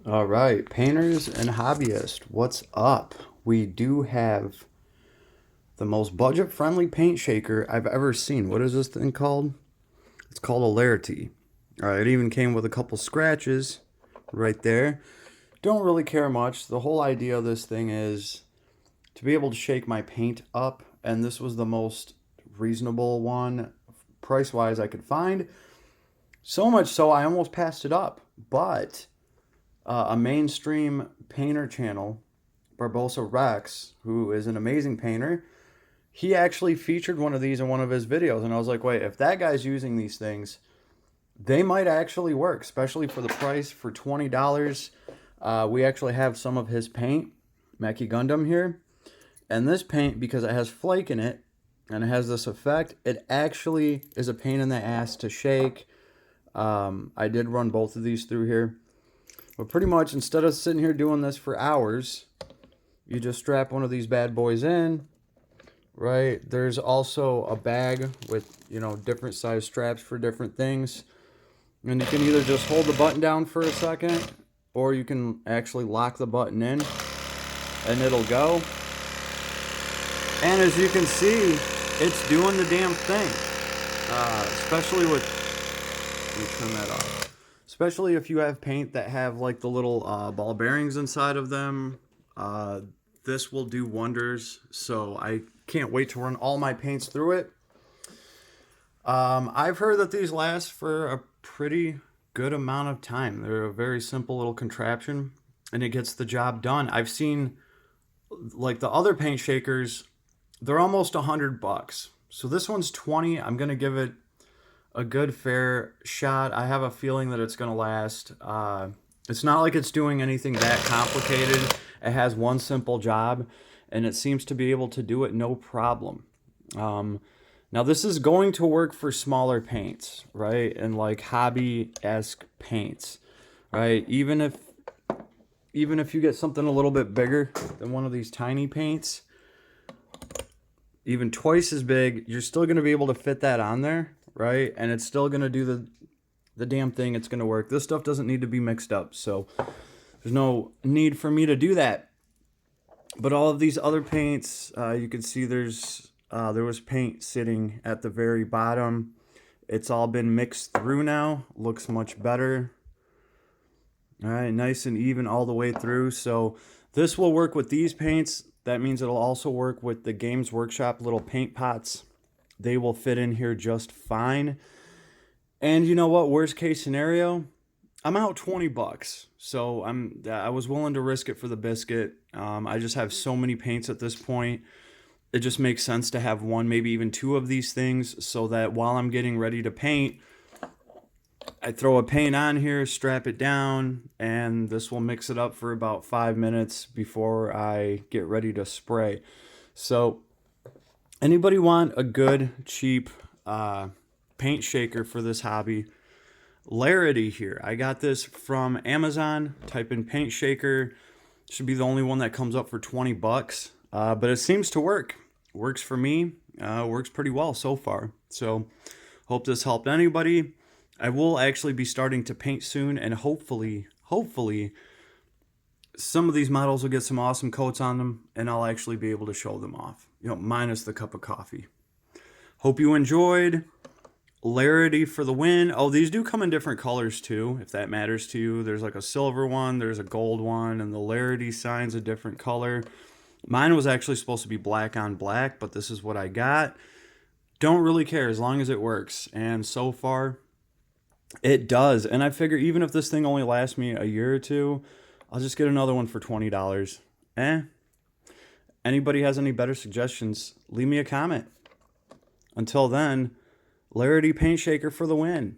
All right, painters and hobbyists, what's up? We do have the most budget-friendly paint shaker I've ever seen. What is this thing called? It's called a Liarty. All right, it even came with a couple scratches right there. Don't really care much. The whole idea of this thing is to be able to shake my paint up, and this was the most reasonable one price-wise I could find. So much so I almost passed it up, but a mainstream painter channel, Barbosa Rex, who is an amazing painter, he actually featured one of these in one of his videos. And I was like, wait, if that guy's using these things, they might actually work, especially for the price for $20. We actually have some of his paint, Mackie Gundam here. And this paint, because it has flake in it and it has this effect, it actually is a pain in the ass to shake. I did run both of these through here. But pretty much, instead of sitting here doing this for hours, you just strap one of these bad boys in, right? There's also a bag with, different size straps for different things. And you can either just hold the button down for a second, or you can actually lock the button in, and it'll go. And as you can see, it's doing the damn thing. Especially with, let me turn that off. Especially if you have paint that have like the little ball bearings inside of them. This will do wonders. So I can't wait to run all my paints through it. I've heard that these last for a pretty good amount of time. They're a very simple little contraption and it gets the job done. I've seen like the other paint shakers, they're almost $100. So this one's 20. I'm going to give it a good fair shot. I have a feeling that it's going to last. It's not like it's doing anything that complicated. It has one simple job and it seems to be able to do it no problem. Now this is going to work for smaller paints, right? And like hobby-esque paints, right? Even if you get something a little bit bigger than one of these tiny paints, even twice as big, you're still going to be able to fit that on there, right? And it's still going to do the damn thing. It's going to work. This stuff doesn't need to be mixed up, so there's no need for me to do that. But all of these other paints, you can see there was paint sitting at the very bottom. It's all been mixed through now. Looks much better. All right, nice and even all the way through. So this will work with these paints. That means it'll also work with the Games Workshop little paint pots. They will fit in here just fine. And you know what? Worst case scenario, I'm out $20. So I was willing to risk it for the biscuit. I just have so many paints at this point. It just makes sense to have one, maybe even two of these things, so that while I'm getting ready to paint, I throw a paint on here, strap it down, and this will mix it up for about 5 minutes before I get ready to spray. So anybody want a good, cheap paint shaker for this hobby? Liarty here. I got this from Amazon. Type in paint shaker. Should be the only one that comes up for $20. But it seems to work. Works for me. Works pretty well so far. So hope this helped anybody. I will actually be starting to paint soon, and hopefully some of these models will get some awesome coats on them, and I'll actually be able to show them off, minus the cup of coffee. Hope you enjoyed. Liarty for the win. Oh, these do come in different colors too, if that matters to you. There's like a silver one, there's a gold one, and the Liarty sign's a different color. Mine was actually supposed to be black on black, but this is what I got. Don't really care as long as it works, and so far it does. And I figure even if this thing only lasts me a year or two, I'll just get another one for $20. Anybody has any better suggestions, leave me a comment. Until then, Liarty paint shaker for the win.